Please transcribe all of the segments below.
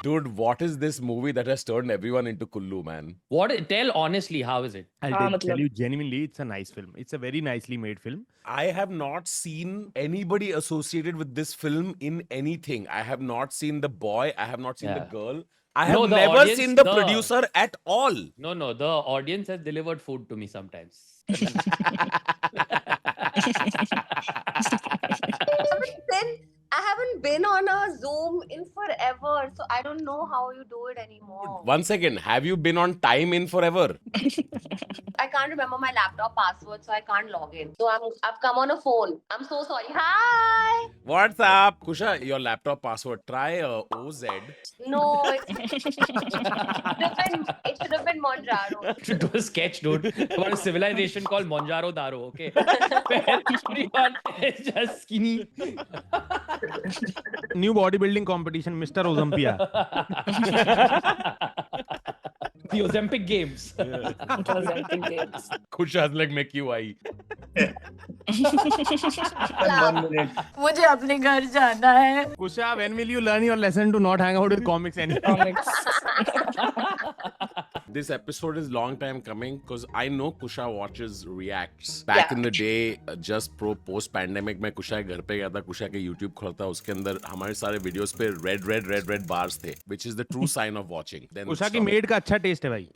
Dude, what is this movie that has turned everyone into Kullu, man? What? Tell honestly, how is it? I'll tell you genuinely, it's a nice film. It's a very nicely made film. I have not seen anybody associated with this film in anything. I have not seen the boy. I have not seen the Yeah. girl. I have No, the never audience- seen the the- producer at all. No, the audience has delivered food to me sometimes. I haven't been on a Zoom in forever, so I don't know how you do it anymore. One second. Have you been on time in forever? I can't remember my laptop password, so I can't log in. So I've come on a phone. I'm so sorry. Hi. What's up? Kusha, your laptop password. Try OZ. No, it should have been Monjaro. To do a sketch, dude, about a civilization called Monjaro Daro, okay? Where everyone is just skinny. New bodybuilding competition, Mr. Olympia. The Ozempic Games. Kusha's like make you I. मुझे अपने घर जाना है. Kusha, when will you learn your lesson to not hang out with comics anymore? This episode is long time coming because I know Kusha watches reacts. Back in the day, just post pandemic में Kusha के घर पे गया था. Kusha के YouTube खोला था. उसके अंदर हमारे सारे videos पे red bars थे, which is the true sign of watching. Then Kusha की maid का अच्छा taste है भाई.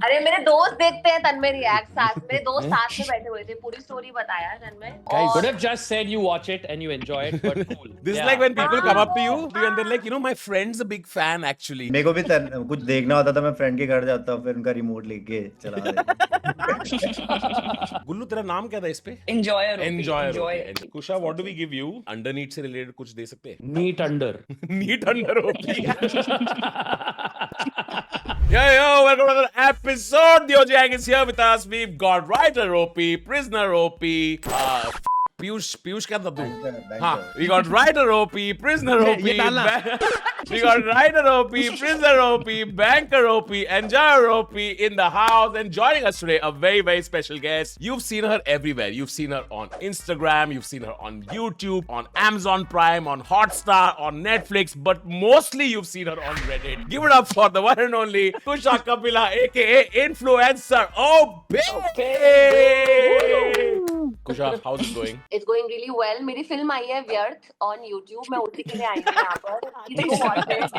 अरे मेरे दोस्त देखते हैं तन्मय रिएक्ट साथ. मेरे दोस्त साथ में बैठे हुए थे. पूरी स्टोरी बताया तन्मय. Guys, Could have just said you watch it and you enjoy it, but cool. This is Yeah. like when people come up to you and they're like, my friend's a big fan actually. मेरे को भी कुछ देखना होता था, मैं friend के घर जाता फिर उनका रिमोट लेके चला गुल्लू तेरा नाम क्या था इस पे? Enjoyer. Enjoy. Kusha, what do we give you? Underneath से related कुछ दे सकते हैं? Neat under. Neat under होगी. Yo, welcome to another episode. The OG Gang is here with us. We've got writer OP, prisoner OP, Piyush क्या था तू? हाँ, we got writer OP, prisoner OP, ये डालना. we got writer OP, prisoner OP, banker OP, and jar OP in the house. And joining us today, a very special guest. You've seen her everywhere. You've seen her on Instagram, you've seen her on YouTube, on Amazon Prime, on Hotstar, on Netflix, but mostly you've seen her on Reddit. Give it up for the one and only Kusha Kapila, aka Influencer OP. Kusha, how's it going? It's going really well. मेरी film आई है व्यर्थ on YouTube. मैं उसी के लिए आई हूँ यहाँ पर. Please go watch it.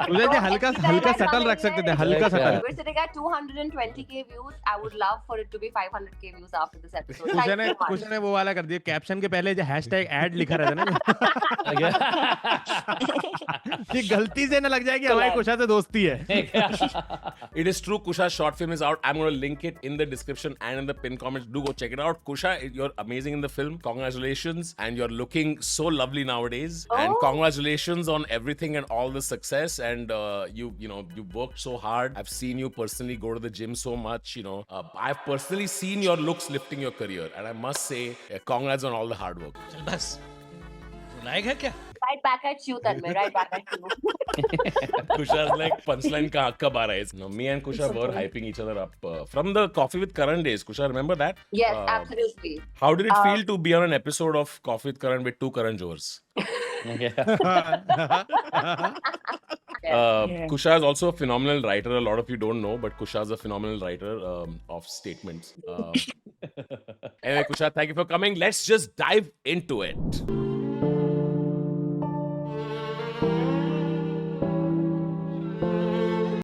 तुझे जो हल्का सटल रख सकते थे, हल्का subtle. We're sitting at 220k views. I would love for it to be 500k views after this episode. Kusha Thank ने you so much. वो वाला कर दिया, कैप्शन के पहले जो हैशटैग ऐड लिखा रहता है ना, ये गलती से ना लग जाए कि हमारी कुशा से दोस्ती है. It is true. Kusha's short film is out. I'm going to link it in the description and in the pinned comments. Do go check it out. Kusha, you're amazing in the film. Congratulations. And you're looking so lovely nowadays. And Oh. congratulations on everything and all the success. And you worked so hard. I've seen you personally go to the gym so much. I've personally seen your looks lifting your career. And I must say, congrats on all the hard work. बस लायक है क्या? Right back at you, Tanmay. Right back at you. Kusha's like, punchline kab aa raha hai? No, me and Kusha were hyping each other up from the Coffee with Karan days. Kusha, remember that? Yes, absolutely. How did it feel to be on an episode of Coffee with Karan with two Karan Johars? Kusha is also a phenomenal writer. A lot of you don't know, but Kusha is a phenomenal writer of statements. Anyway, Kusha, thank you for coming. Let's just dive into it.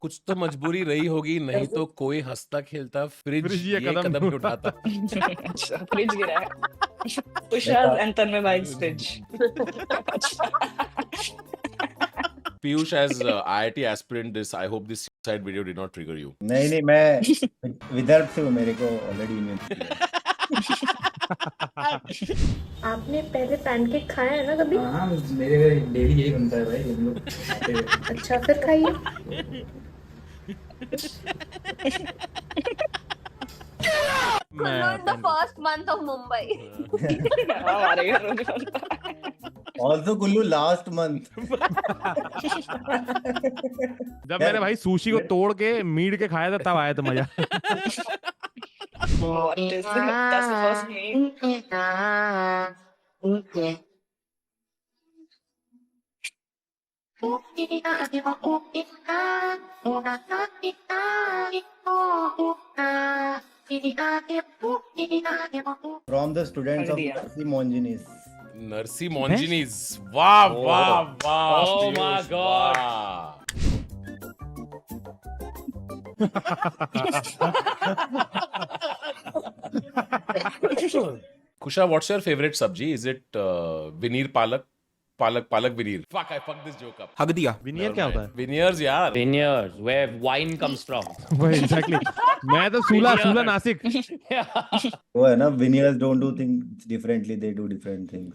कुछ तो मजबूरी रही होगी, नहीं तो कोई हंसता खेलता फ्रिज ये कदम नहीं उठाता. Fridge गिरा है. Kusha's and Tanmay buying fridge. Piyush, as IIT aspirant, I hope this side video did not trigger you. नहीं मैं विदर्भ से हूँ, मेरे को ऑलरेडी इन्वेंट किया. आपने पहले पैनकेक खाया है ना कभी? हाँ, मेरे घर डेली यही बनता है भाई, हम लोग खाते हैं. अच्छा फिर खाइए. Kullu in the first month of Mumbai. हमारे घर में ऑल्सो कुल्लू लास्ट मंथ. जब मैंने भाई सुशी को तोड़ के मीट के खाया था तब आया था मजा. What is it? That's the first name. From the students of Idea. Mercy Monginis. Narsi Monginis. Wow, wow, wow. Oh my Piyush, God. wow. Kusha, what's your favorite sabji? Is it veneer palak? Palak veneer. Fuck, I fucked this joke up. हक दिया veneer क्या होता है Veneers, yaar. Vineyards, where wine comes from. वही exactly मैं तो सूला सूला नासिक वो है ना, veneers don't do things differently, they do different things.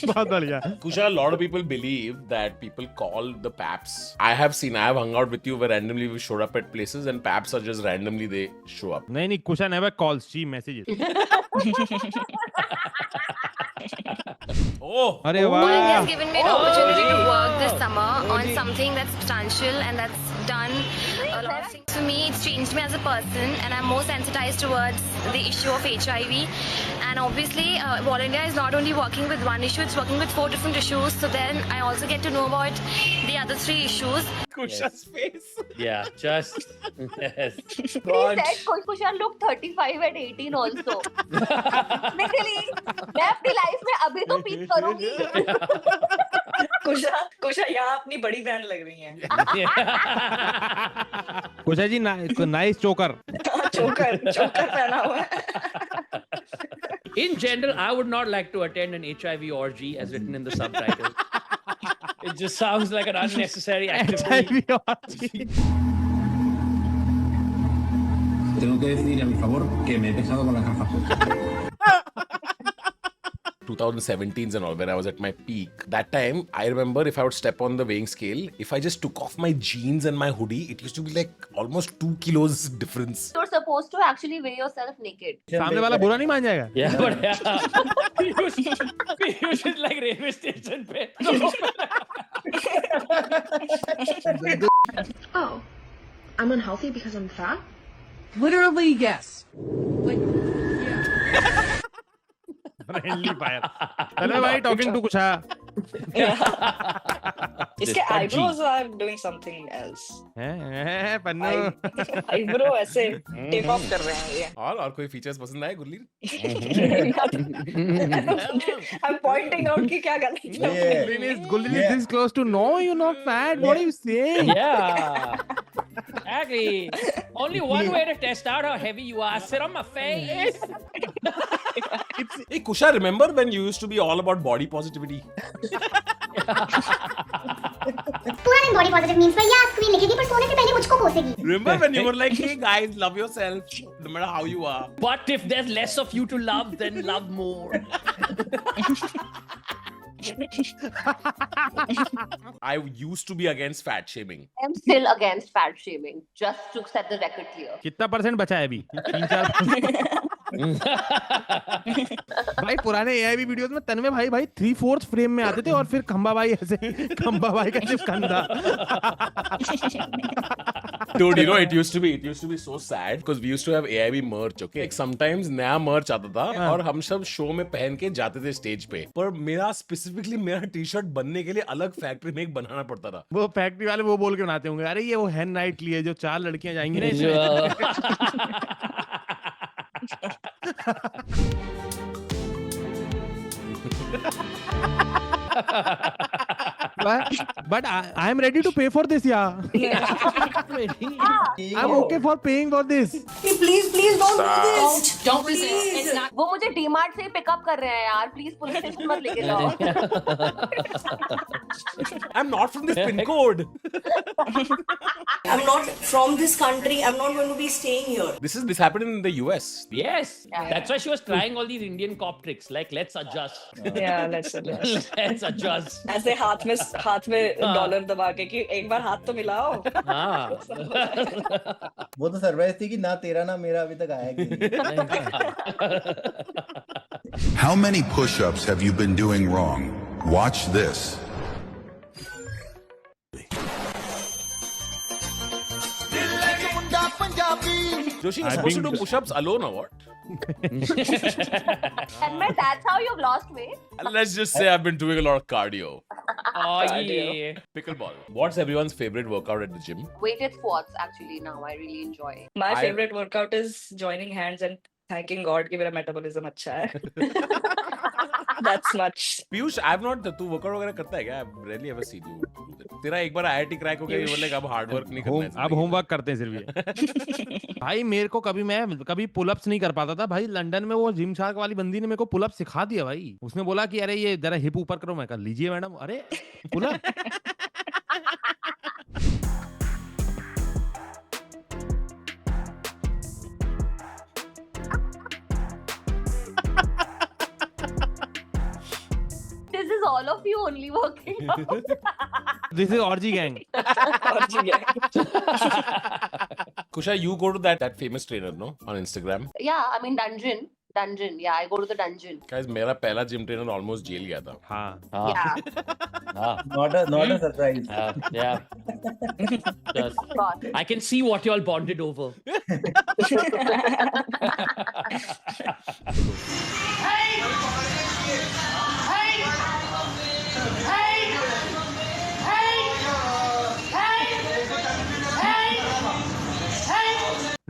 बहुत बढ़िया Kusha, a lot of people believe that people call the paps. I have hung out with you where randomly we showed up at places and paps are just randomly they show up. नहीं नहीं Kusha never calls she messages Oh, अरे It वाह has given me an opportunity to work this summer on something that's substantial and that's done a lot of things. For me, it's changed me as a person and I'm more sensitized towards the issue of HIV. And obviously, All India is not only working with one issue, it's working with 4 different issues. So then I also get to know about the other 3 issues. Kusha's face. Yeah, just yes. He said Kusha looked 35 at 18 also. Technically, मैं अपनी life में अभी तो peak करूंगी. कुशा यहाँ अपनी बड़ी बहन लग रही है. कुशा जी नाइस चोकर चोकर पहना हुआ है. In general, I would not like to attend an HIV orgy as written in the subtitle. It just sounds like an unnecessary activity. Tengo que decir a mi favor que me he pesado con las gafas. 2017s and all, when I was at my peak. That time, I remember if I would step on the weighing scale, if I just took off my jeans and my hoodie, it used to be like almost 2 kilos difference. You're supposed to actually weigh yourself naked. सामने वाला बुरा नहीं मान जाएगा Yeah, but Piyush is like railway station pe. Oh, I'm unhealthy because I'm fat? Literally, yes. Friendly fire चलो भाई talking to कुशा इसके eyebrows are doing something else. हैं पन्नू Eyebrow ऐसे take off कर रहे हैं ये. और कोई फीचर्स पसंद आए गुरलीन? I'm pointing out कि क्या गलत है. Gulli is this close to no you're not fat what are you saying Yeah. Agree. Only one way to test out how heavy you are. Sit on my face. Hey Kusha, remember when you used to be all about body positivity? पूरा दिन body positive memes पे या screen लिखेगी पर सोने से पहले मुझको कोसेगी. Remember when you were like, hey guys, love yourself, no matter how you are. But if there's less of you to love, then love more. I used to be against fat shaming. I'm still against fat shaming, just to set the record clear. कितना percent बचा है अभी 3-4 भाई पुराने AIB videos में तन्मय भाई 3/4 frame में आते थे और फिर खंबा भाई का सिर्फ कंधा. Dude, you know, it used to be so sad because we used to have AIB merch, okay? Like sometimes नया merch आता था और हम सब शो में पहन के जाते थे स्टेज पे. पर मेरा स्पेसिफिकली मेरा टी-शर्ट बनने के लिए अलग फैक्ट्री में एक बनाना पड़ता था. वो फैक्ट्री वाले वो बोल के बनाते होंगे अरे ये वो हैन नाइट लिए जो 4 लड़कियां जाएंगी ना इसमें. But I am ready to pay for this, yeah. I'm okay for paying for this. Please don't do this. Don't resist. It's not. वो मुझे डीमार्ट से पिकअप कर रहे हैं यार. प्लीज पुलिस स्टेशन मत लेके जाओ. I'm not from this pin code. I'm not from this country. I'm not going to be staying here. This happened in the US. Yes. That's why she was trying all these Indian cop tricks. Like, let's adjust. Yeah, let's adjust. Let's adjust. ऐसे हाथ में dollar दबा के कि एक बार हाथ तो मिलाओ. हाँ. वो तो सरप्राइज थी कि ना तेरा ना मेरा अभी तक आया कि नहीं. How many push-ups have you been doing wrong? Watch this. Joshi, you're supposed to do push-ups alone or what? Admit that's how you've lost weight. Let's just say I've been doing a lot of cardio. Oh, yeah. Pickleball. What's everyone's favorite workout at the gym? Weighted squats actually now I really enjoy. My I- favorite workout is joining hands and thanking God कि मेरा metabolism अच्छा है. That's much. Piyush, I've not. तू workout वगैरह करता है क्या? I've rarely ever seen you do that. तेरा एक बार IIT crack हो गया, ये बोले अब hard work नहीं करना है. अब होमवर्क करते हैं सिर्फ ये। भाई मेरे को कभी पुलअप्स नहीं कर पाता था भाई। लंदन में वो जिम शार्क वाली बंदी ने मेरे को पुलअप सिखा दिया भाई। उसने बोला कि अरे ये जरा हिप ऊपर करो, मैं कर लीजिए मैडम। अरे pull up This is all of you only working out. This is orgy gang. Kusha, you go to that famous trainer, no? On Instagram. Yeah, I mean dungeon. Yeah, I go to the dungeon. Guys, मेरा पहला gym trainer almost jail गया था. हाँ Yeah. Not a surprise. Yeah. God. I can see what you all bonded over.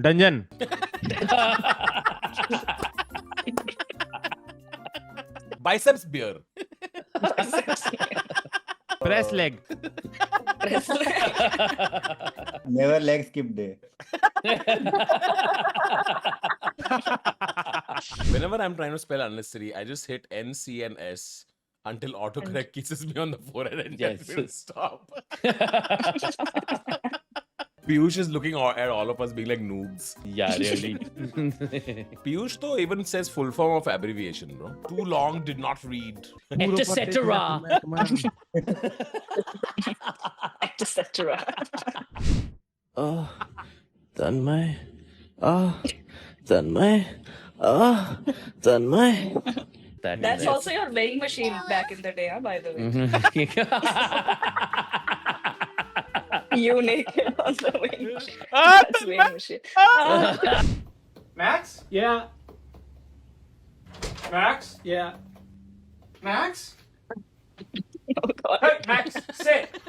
Dungeon. Biceps beer. Press leg. Never leg skip day. Whenever I'm trying to spell unnecessary, I just hit N, C, and S until autocorrect kisses me on the forehead and tells me to stop. Piyush is looking at all of us being like noobs. Yeah, really. Piyush though even says full form of abbreviation, bro. Too long, did not read. Etc. Etc. Tanmay. Tanmay. Tanmay. That's also your weighing machine back in the day, huh, by the way. You naked on the weighing machine. That's weighing machine. Max? Yeah. Max? Yeah. Max? Oh God. Hey, Max, sit.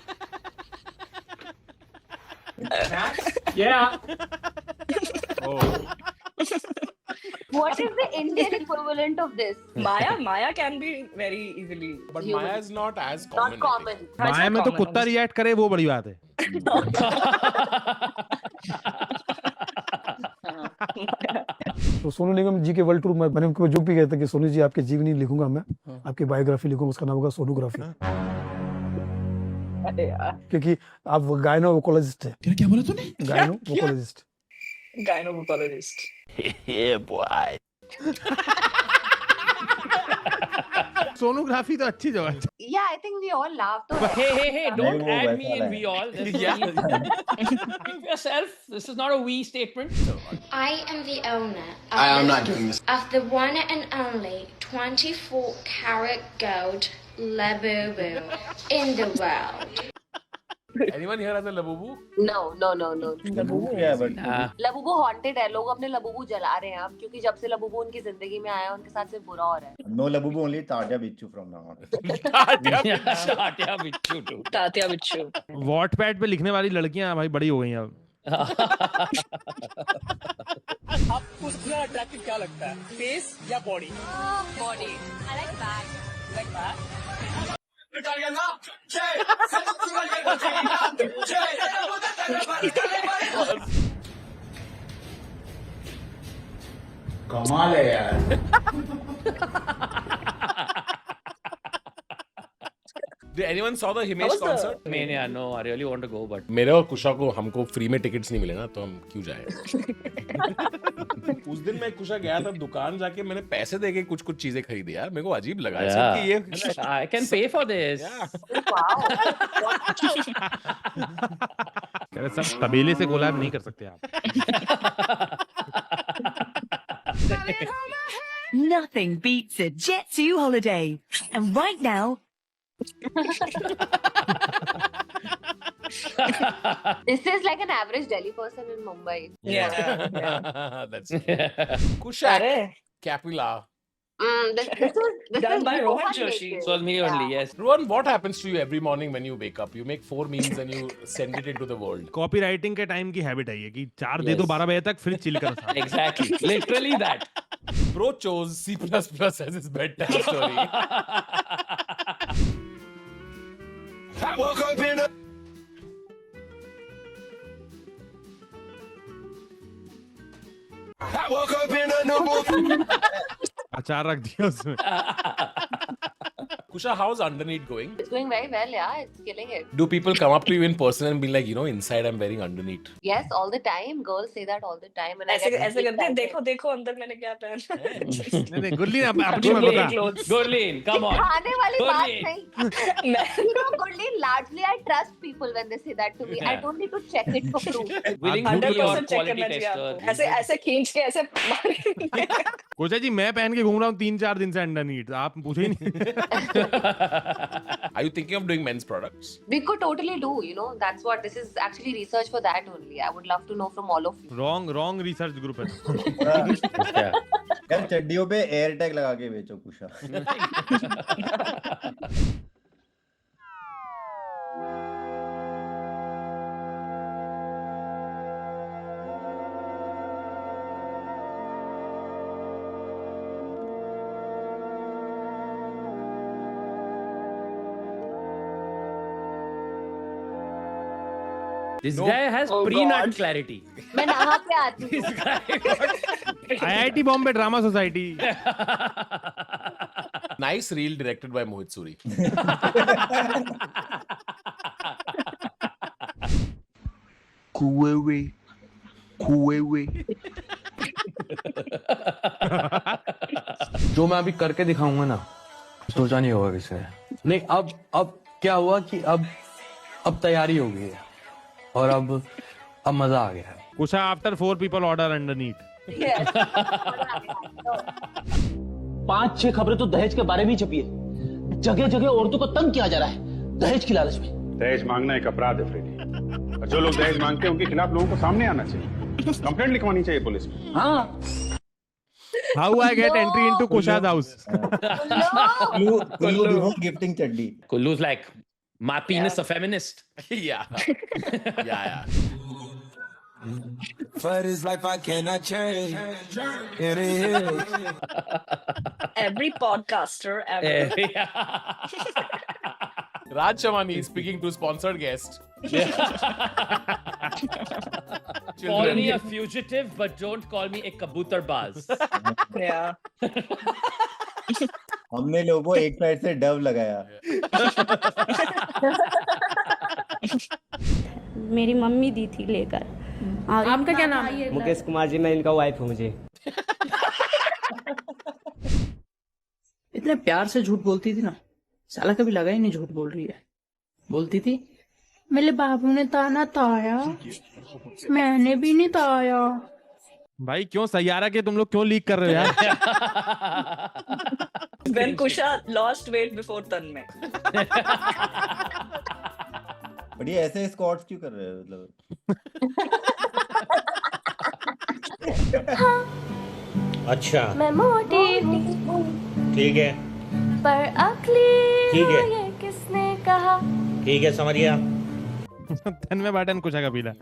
Max? Yeah. What is the Indian equivalent of this? Maya can be very easily. But Human. Maya is not as common. Not common. माया में तो कुत्ता react करे वो बड़ी बात है। तो सोनू निगम जी के वर्ल्ड टूर में मैंने उनको जो भी कहता कि सोनू जी आपकी जीवनी लिखूंगा मैं, आपकी बायोग्राफी लिखूंगा, उसका नाम होगा सोनोग्राफी, क्योंकि आप गायनो वोकोलॉजिस्ट है। क्या बोला तूने? गायनो वोकोलॉजिस्ट। Gynecologist. Yeah, boy. सोनोग्राफी तो अच्छी जगह है। Yeah, I think we all laughed. Hey, don't वो add वैसा me in है। we all. This is Yeah. Keep yourself. This is not a we statement. I am the owner I am not doing this. of the one and only 24-karat gold Labubu in the world. Anyone here has a labubu? No. Yeah, but Labubu haunted है, लोग अपने Labubu जला रहे हैं अब, क्योंकि जब से लबूबू उनकी जिंदगी में आया उनके साथ सिर्फ बुरा हो रहा है। no labubu, only Tatya Bichu from now on. Tatya Bichu too. Tatya Bichu. Wattpad पे लिखने वाली लड़कियां भाई बड़ी हो गई हैं अब। आपको सबसे ज्यादा अट्रैक्टिव क्या लगता है? फेस या body? Body. I like that. कमाल है यार। Did anyone saw the Himesh was the- concert? No, I really want to go, but मेरे और कुशा को हमको फ्री में टिकट्स नहीं मिले ना, तो हम क्यों जाए? उस दिन मैं कुशा गया था दुकान, जाके मैंने पैसे देके कुछ चीजें खरीदी यार, मेरे को अजीब लगा Yeah. कि ये I can pay for this. कह रहे सब तबेले से कोलैब नहीं कर सकते आप। Nothing beats a Jet2 holiday. And right now, This is like an average Delhi person in Mumbai. Yeah. That's Kushak Arre. Capilla. This Done is by Rohan Rohan made Joshi. this. So me only, yes. Rohan, what happens to you every morning when you wake up? You make 4 memes and you send it into the world. Copy writing के time की habit है ये कि 4 दे दो 12 बजे तक फिर chill कर सकते Exactly. Literally that. Bro chose C++ as his bedtime story. I woke up in a I woke up in a new अचार रख दिया उसमें Kusha, how's Underneath going? It's going very well, yeah. It's killing it. Do people come up to you in person and be like, you know, inside I'm wearing Underneath? Yes, all the time. Girls say that all the time. And I ऐसे get ऐसे करते हैं, excited. देखो देखो अंदर मैंने क्या पहना है। नहीं गुल्ली अपनी में Gurleen, बता Gurleen, come on. खाने वाली बात Gurleen. नहीं. You know, Gurleen, largely I trust people when they say that to me. I don't need to check it for proof. Willing to be your 100% check quality करना चाहिए tester. आपको। ऐसे ऐसे खींच के ऐसे मारेंगे। कोचा जी मैं पहन के घूम रहा हूँ 3-4 दिन से अंडरनीट आप पूछे ही नहीं Are you thinking of doing men's products? We could totally do, you know. That's what this is actually research for that only. I would love to know from all of you. Wrong research group है यार चड्डियों पे air tag लगा के बेचो कुशा। This guy has pre-nut clarity. मैं नहा के आती हूँ. This guy got... IIT Bombay drama society Nice reel directed by Mohit Suri. जो मैं अभी करके दिखाऊंगा ना सोचा नहीं होगा किसी ने। नहीं अब क्या हुआ कि अब तैयारी हो गई है और अब मजा आ गया है। कुशा आफ्टर 4 people order underneath 5-6 खबरें तो दहेज के बारे में ही छपी है। जगह जगह औरतों को तंग किया जा रहा है दहेज की लालच में। दहेज मांगना एक अपराध है फ्रेडी, और जो लोग दहेज मांगते हैं उनके खिलाफ लोगों को सामने आना चाहिए, कंप्लेंट लिखवानी चाहिए पुलिस में। हाँ How I get entry into Kusha's house? Kullu before gifting chaddi. Kullu's like, my penis a feminist. Yeah. Yeah. For this life I cannot change. Every podcaster ever. Raj Shamani is speaking to sponsored guest. Call me a fugitive, but don't call me a kabutar baz. Yeah. हमने लोगों को एक side से Dove लगाया। मेरी mummy दी थी लेकर। आपका क्या नाम है? मुकेश कुमार जी, मैं इनका वाइफ हूँ जी। इतने प्यार से झूठ बोलती थी ना, साला कभी लगा ही नहीं झूठ बोल रही है। बोलती थी मेरे बाबू ने ताना ताया, मैंने भी नहीं ताया। भाई क्यों सैयारा के तुम लोग क्यों लीक कर रहे हो यार? When Kusha lost weight before Tanmay. बड़ी ऐसे स्क्वाट्स क्यों कर रहे हो मतलब? अच्छा मैं मोटी हूँ ठीक है पर अकली ठीक है। ये किसने कहा? ठीक है समझ गया। तन्मय बाटन कुशा का पीला।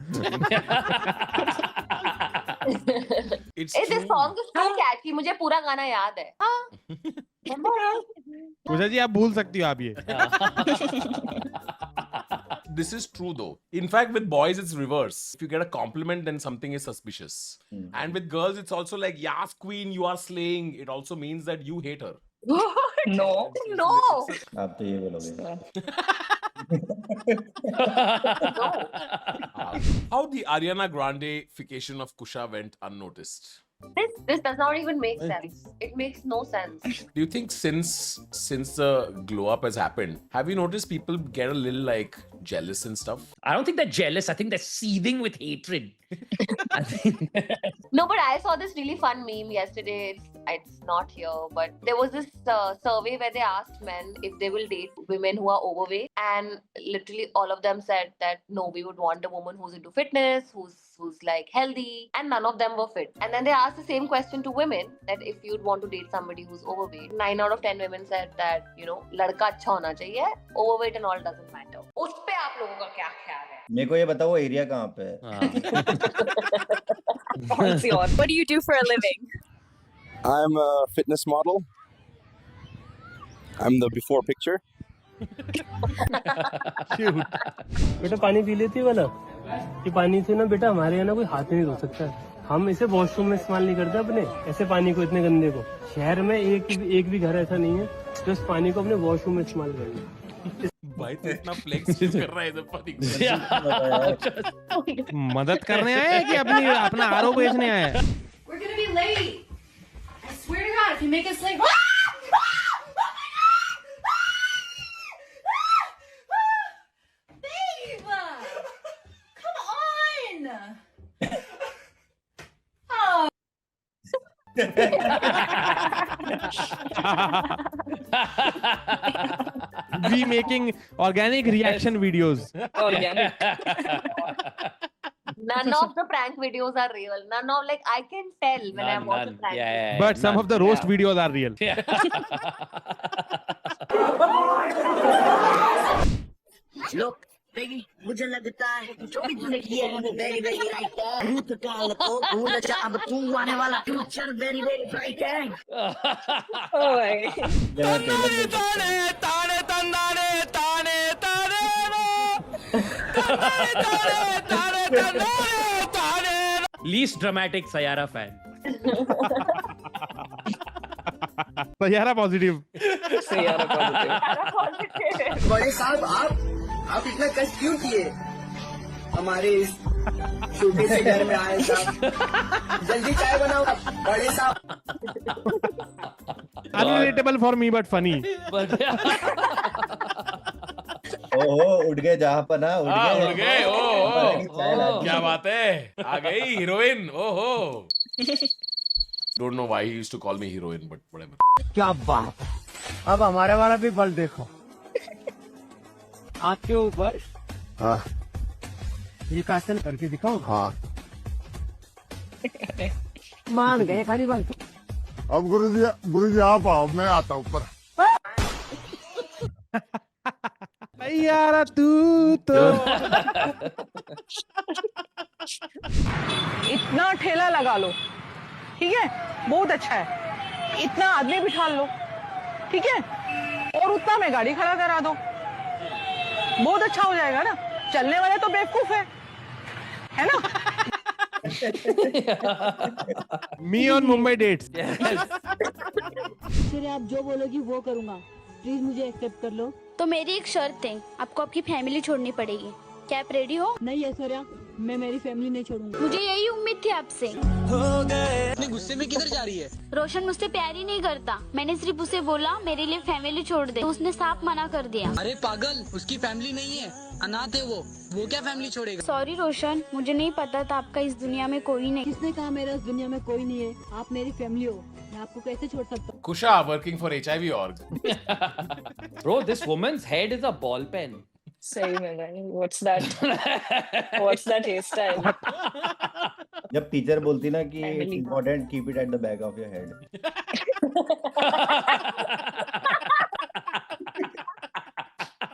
This song is so catchy. मुझे पूरा गाना याद है. कुशा जी आप भूल सकती हो आप ये। This is true though. In fact, with boys, it's reverse. If you get a compliment, then something is suspicious. And with girls, it's also like, yes, queen, you are slaying. It also means that you hate her. What? No. No. आप तो ये बोलोगे। How the Ariana Grande-fication of Kusha went unnoticed? This does not even make sense. It makes no sense. Do you think since the glow up has happened, have you noticed people get a little like jealous and stuff? I don't think they're jealous. I think they're seething with hatred. I think. No, but I saw this really fun meme yesterday. It's not here, but there was this survey where they asked men if they will date women who are overweight, and literally all of them said that no, we would want a woman who's into fitness, who's like healthy, and none of them were fit. And then they asked the same question to women, that if you'd want to date somebody who's overweight, 9 out of 10 women said that, you know, ladka अच्छा होना चाहिए, overweight and all doesn't matter. उस पे आप लोगों का क्या ख्याल है? मेरे को ये बताओ वो एरिया कहाँ पे है? What do you do for a living? I'm a fitness model. I'm the before picture. बेटा पानी पी लेती है वाला? ये पानी से ना बेटा हमारे यहाँ ना कोई हाथ नहीं धो सकता। हम इसे वॉशरूम में इस्तेमाल नहीं करते अपने ऐसे पानी को, इतने गंदे को। शहर में एक भी घर ऐसा नहीं है जो इस पानी को अपने वॉशरूम में इस्तेमाल कर ले। भाई तो इतना फ्लेक्स कर रहा है तो पानी मदद करने आए हैं कि अपना आरो बेचने आए हैं? We're gonna be late. I swear to God, if you make us late. Babe! Come on! Oh. We making organic reaction videos. Organic. None of the prank videos are real. None of, like, I can tell when I watch a prank video. But some of the roast videos are real. Look, baby, मुझे लगता है कि जो भी तूने किया है वो very very right है। रूट काल को भूल जा, अब तू आने वाला फ्यूचर very very bright है। Oh my. Least dramatic Sayara fan. Sayara positive. Sayara positive. बड़े साहब आप इतना कष्ट क्यों किए? हमारे इस छोटे से घर में आए साहब, जल्दी चाय बनाओ बड़े साहब। Unrelatable for me but funny. ओहो उठ गए जहाँ पर ना उठ गए ओहो क्या बात है, आ गई हीरोइन। ओहो don't know why he used to call me heroine but whatever. क्या बात। अब हमारे वाला भी बल देखो आपके ऊपर। हाँ ये कासन करके दिखाओ। हाँ मान गए खाली बल। अब गुरुजी आप आओ, मैं आता हूँ ऊपर। यार तू तो इतना ठेला लगा लो, ठीक है, बहुत अच्छा है। इतना आदमी बिठा लो, ठीक है, और उतना में गाड़ी खड़ा करा दो, बहुत अच्छा हो जाएगा ना। चलने वाले तो बेवकूफ है ना? Me on Mumbai dates. फिर आप जो बोलोगी वो करूँगा, प्लीज मुझे एक्सेप्ट कर लो। तो मेरी एक शर्त है, आपको आपकी फैमिली छोड़नी पड़ेगी। क्या आप रेडी हो? नहीं ऐश्वर्या, मैं मेरी फैमिली नहीं छोड़ूंगी। मुझे यही उम्मीद थी आपसे। इतने गुस्से में किधर जा रही है? रोशन मुझसे प्यार ही नहीं करता। मैंने सिर्फ उसे बोला मेरे लिए फैमिली छोड़ दे, तो उसने साफ मना कर दिया। अरे पागल, उसकी फैमिली नहीं है, अनाथ है वो क्या फैमिली छोड़ेगा? सॉरी रोशन, मुझे नहीं पता था आपका इस दुनिया में कोई नहीं। किसने कहा मेरा इस दुनिया में कोई नहीं है? आप मेरी फैमिली हो, मैं आपको कैसे छोड़ सकता हूँ? Kusha working for HIV org. Bro, this woman's head is a ball pen. सही में नहीं, what's that? What's that hairstyle? जब टीचर बोलती ना कि it's important keep it at the back of your head.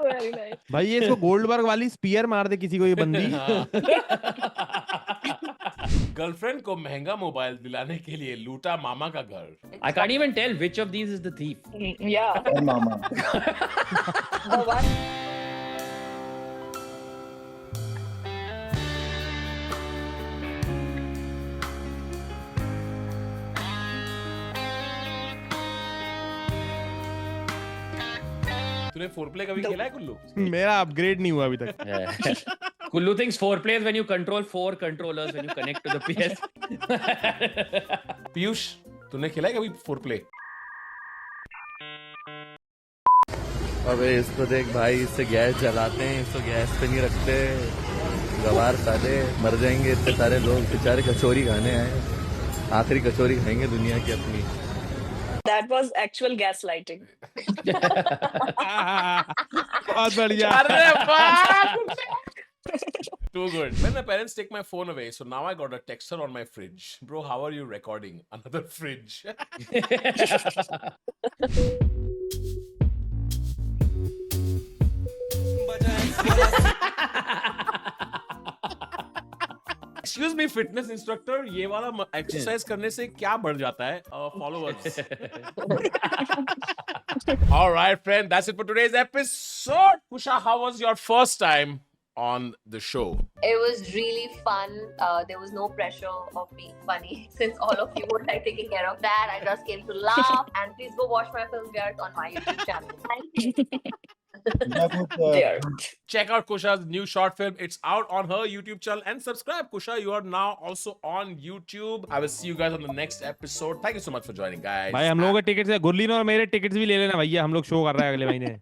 Very nice. भाई ये इसको गोल्डबर्ग वाली स्पीयर मार दे किसी को ये बंदी। गर्लफ्रेंड को महंगा मोबाइल दिलाने के लिए लूटा मामा का घर। I can't even tell which of these is the thief. Yeah. और मामा। The one. तूने फोरप्ले कभी खेला है कुल्लू? मेरा अपग्रेड नहीं हुआ अभी तक। Kullu thinks foreplay is when you control 4 controllers when you connect to the PS. Piyush तूने खेला है कभी फोरप्ले? अबे इसको देख भाई, इससे गैस जलाते हैं, इसको गैस पे नहीं रखते। गवार साले मर जाएंगे इतने सारे लोग, बेचारे कचौरी खाने आए, आखिरी कचौरी खाएंगे दुनिया की अपनी। That was actual gaslighting. बहुत बढ़िया। अरे वाह! Too good. When my parents take my phone away, so now I got a texter on my fridge. Bro, how are you recording? Another fridge. Excuse me, fitness instructor, ये वाला exercise करने से क्या बढ़ जाता है? Follow us. All right, friend, that's it for today's episode. Kusha, how was your first time on the show? It was really fun. There was no pressure of being funny since all of you were like taking care of that. I just came to laugh. And please go watch my film Gareth on my YouTube channel. Thank you. Check out Kusha's new short film. It's out on her YouTube channel. And subscribe, Kusha. You are now also on YouTube. I will see you guys on the next episode. Thank you so much for joining, guys. भाई हम लोगों के tickets है, गुरलीन और मेरे tickets भी ले लेना भैया, हम लोग शो कर रहे हैं अगले महीने।